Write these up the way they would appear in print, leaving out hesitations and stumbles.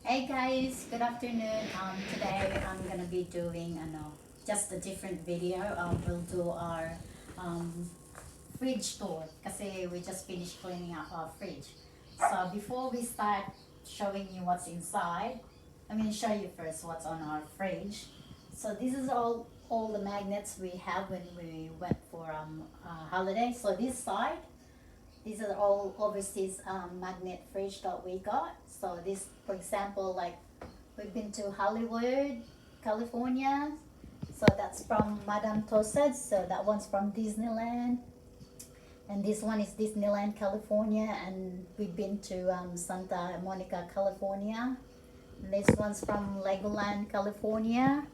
Hey guys, good afternoon. Today I'm gonna be doing just a different video. We'll do our um, fridge tour kasi we just finished cleaning up our fridge. So before we start showing you what's inside, I'm gonna show you first what's on our fridge. So this is all the magnets we have when we went for holiday. So this side, these are all overseas magnet fridge that we got. So this, for example, like we've been to Hollywood, California. So that's from Madame Tussauds. So that one's from Disneyland. And this one is Disneyland, California. And we've been to Santa Monica, California. And this one's from Legoland, California.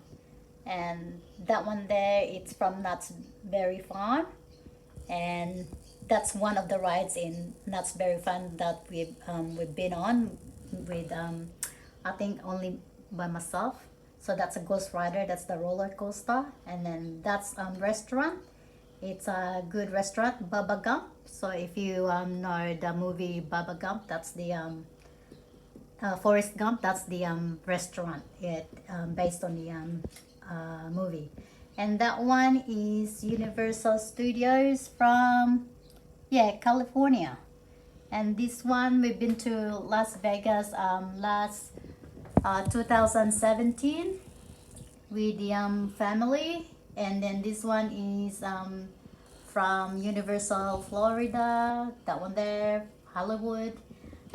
And that one there, it's from Knott's Berry Farm. And that's one of the rides in Knott's Berry Farm that we've been on with I think only by myself. So that's a Ghost Rider. That's the roller coaster, and then that's restaurant. It's a good restaurant, Baba Gump. So if you know the movie Baba Gump, that's the Forrest Gump. That's the restaurant. It based on the movie. And that one is Universal Studios from California. And this one we've been to Las Vegas last 2017 with the family. And then this one is from Universal Florida, that one there, Hollywood.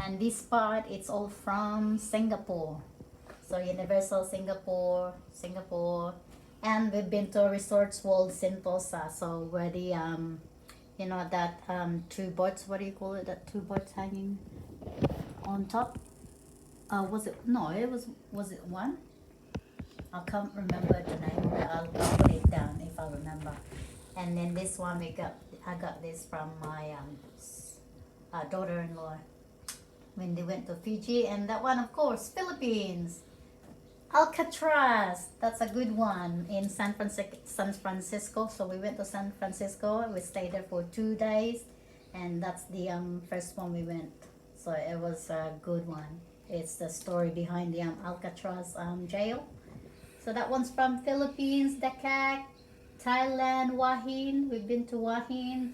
And this part, it's all from Singapore. So Universal Singapore. And we've been to Resorts World Sentosa. So where the you know that two boats, what do you call it, that two boats hanging on top, was it, no, was it one, I can't remember the name. I'll put it down if I remember. And then this one I got this from my daughter-in-law when they went to Fiji. And that one, of course, Philippines, Alcatraz. That's a good one in San Francisco. So we went to San Francisco. We stayed there for 2 days, and that's the first one we went. So it was a good one. It's the story behind the Alcatraz jail. So that one's from Philippines, Dakar, Thailand, Wahin. We've been to Wahin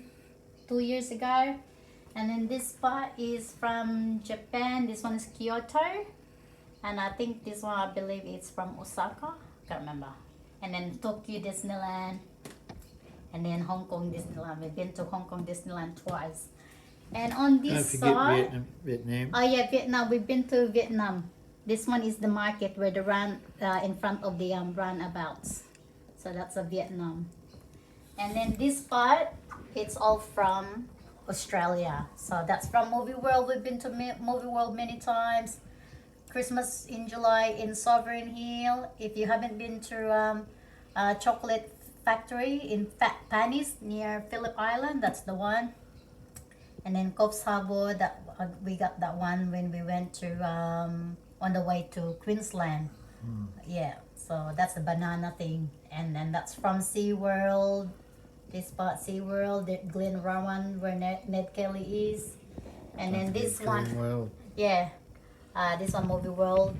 2 years ago. And then this part is from Japan. This one is Kyoto. And I think this one, I believe it's from Osaka. Can't remember. And then Tokyo Disneyland. And then Hong Kong Disneyland. We've been to Hong Kong Disneyland twice. And on this side, Vietnam. oh yeah, Vietnam. We've been to Vietnam. This one is the market where the run in front of the runabout. So that's a Vietnam. And then this part, it's all from Australia. So that's from Movie World. We've been to Movie World many times. Christmas in July in Sovereign Hill. If you haven't been to Chocolate Factory in Fat Panis near Phillip Island, that's the one. And then Coffs Harbour, that we got that one when we went to on the way to Queensland. Yeah, so that's the banana thing. And then that's from SeaWorld. This part, SeaWorld, the Glen Rowan where Ned Kelly is. And then this one, World. yeah. This one, Movie World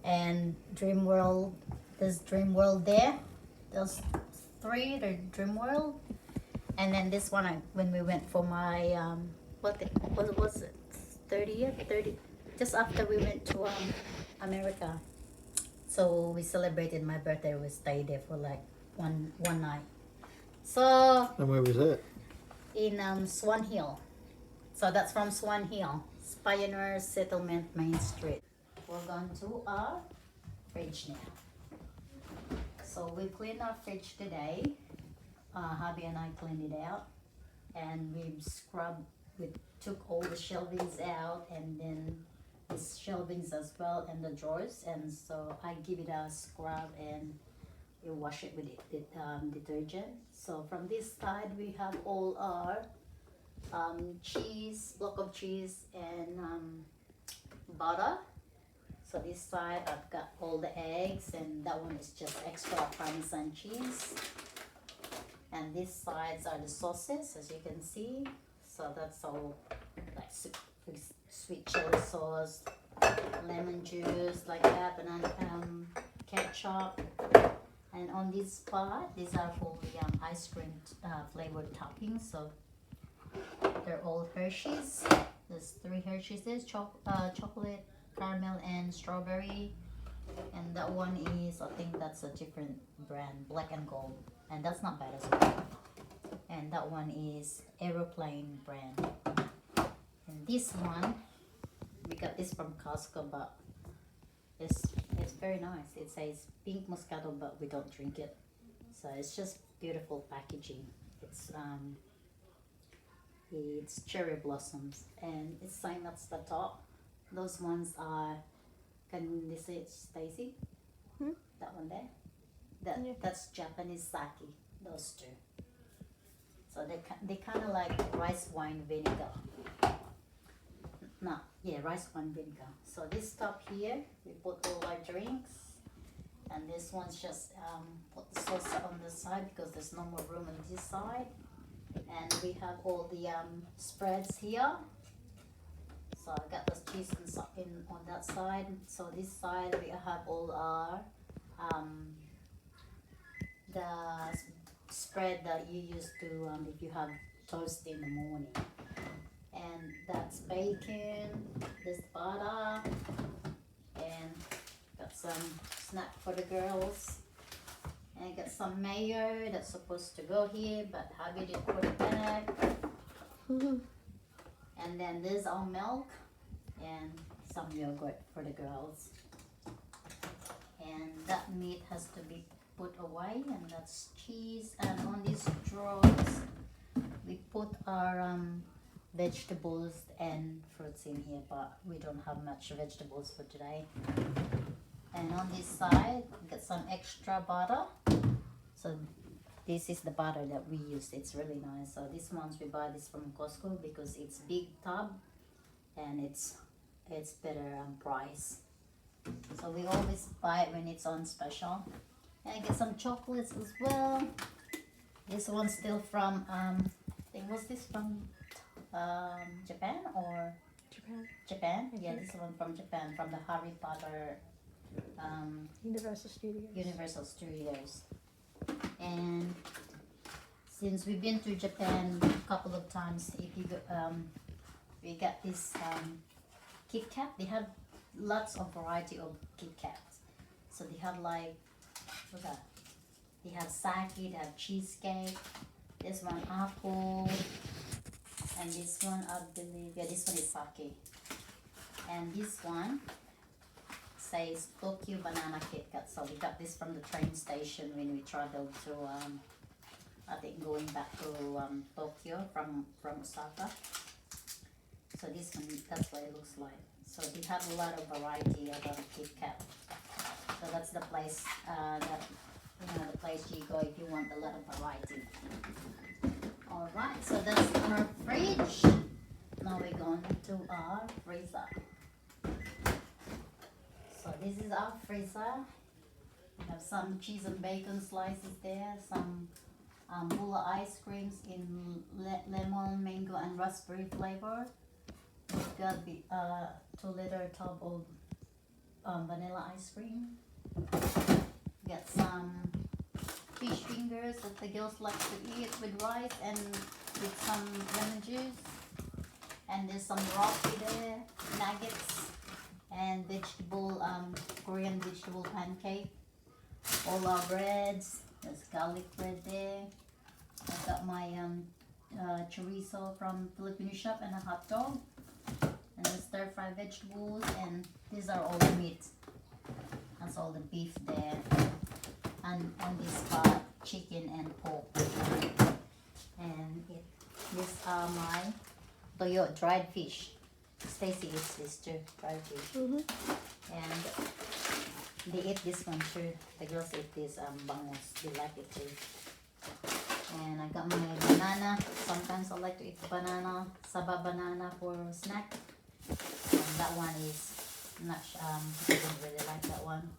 and Dream World. There's Dream World there. There's three. There's Dream World, and then this one, when we went for my what was it? 30th, 30. Just after we went to America, so we celebrated my birthday. We stayed there for like one night. So And where was that? in Swan Hill. So that's from Swan Hill. Pioneer Settlement, Main Street. We're going to our fridge now. So we cleaned our fridge today. Hubby and I cleaned it out, and we scrubbed. We took all the shelvings out, and then the shelvings as well, and the drawers. And so I give it a scrub, and you wash it with detergent. So from this side we have all our cheese, block of cheese, and butter. So this side I've got all the eggs, and that one is just extra Parmesan cheese. And these sides are the sauces, as you can see. So that's all like sweet chili sauce, lemon juice like that, banana ketchup. And on this part, these are for the ice cream flavored toppings. So they're all Hershey's. There's 3 Hershey's. There's chocolate, caramel, and strawberry. And that one is, I think that's a different brand, black and gold. And that's not bad as well. And that one is aeroplane brand. And this one, we got this from Costco, but it's very nice. It says pink Moscato, but we don't drink it. So it's just beautiful packaging. It's cherry blossoms, and it's sign at the top. Those ones are, can you see it, Stacy? That one there. That's Japanese sake. Those 2. So they kind of like rice wine vinegar. No, yeah, rice wine vinegar. So this top here, we put all our drinks, and this one's just put the salsa on the side because there's no more room on this side. And we have all the spreads here. So I got the cheese in on that side. So this side we have all our the spread that you use to if you have toast in the morning. And that's bacon, this butter, and got some snack for the girls. And got some mayo that's supposed to go here, but hubby didn't put it back. And then there's our milk and some yogurt for the girls. And that meat has to be put away, and that's cheese. And on these drawers, we put our vegetables and fruits in here, but we don't have much vegetables for today. And on this side, we got some extra butter. So this is the butter that we use. It's really nice. So these ones we buy this from Costco because it's big tub and it's better price. So we always buy it when it's on special. And I get some chocolates as well. This one's still from I think, was this from Japan or Japan? Yeah, this one from Japan, from the Harry Potter Universal Studios. And since we've been to Japan a couple of times, if you we got this Kit Kat. They have lots of variety of Kit Kats. So they have like, what's that? They have sake, they have cheesecake. This one apple, and this one I believe, yeah, this one is sake. And this one says Tokyo Banana Kit Kat. So we got this from the train station when we traveled to, I think going back to Tokyo from Osaka. So this one, that's what it looks like. So they have a lot of variety of Kit Kat. So that's the place the place you go if you want a lot of variety. Alright, so that's our fridge. Now we're going to our freezer. So this is our freezer. We have some cheese and bacon slices there, some Bula ice creams in lemon, mango, and raspberry flavor. We've got the 2-liter tub of vanilla ice cream. Got some fish fingers that the girls like to eat with rice and with some lemon juice. And there's some Rocky there, nuggets, and vegetable, Korean vegetable pancake. All our breads. There's garlic bread there. I've got my chorizo from Filipina shop and a hot dog. And the stir-fried vegetables, and these are all the meat. That's all the beef there. And on this part, chicken and pork. And these are my toyo dried fish. Stacy eats this too, dried fish. And they eat this one too. The girls eat this bangus. They like it too. And I got my banana. Sometimes I like to eat banana, saba banana for snack. And that one is not, I don't really like that one.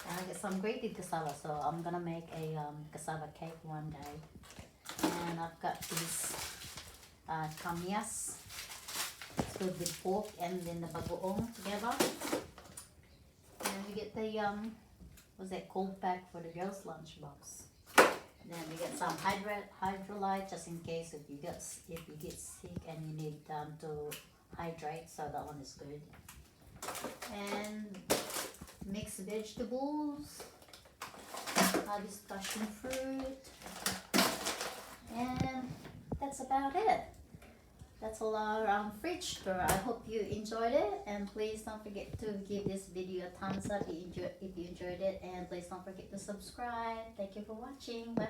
And I get some grated cassava, so I'm gonna make a cassava cake one day. And I've got these kamyas. food with pork and then the bagoong together. And we get the what's that, cold pack for the girls' lunchbox. Then we get some hydrolyte just in case if you get sick and you need to hydrate. So that one is good. And mixed vegetables, this passion fruit, and that's about it. That's all our fridge tour. I hope you enjoyed it, and please don't forget to give this video a thumbs up if you enjoyed it, and please don't forget to subscribe. Thank you for watching. Bye.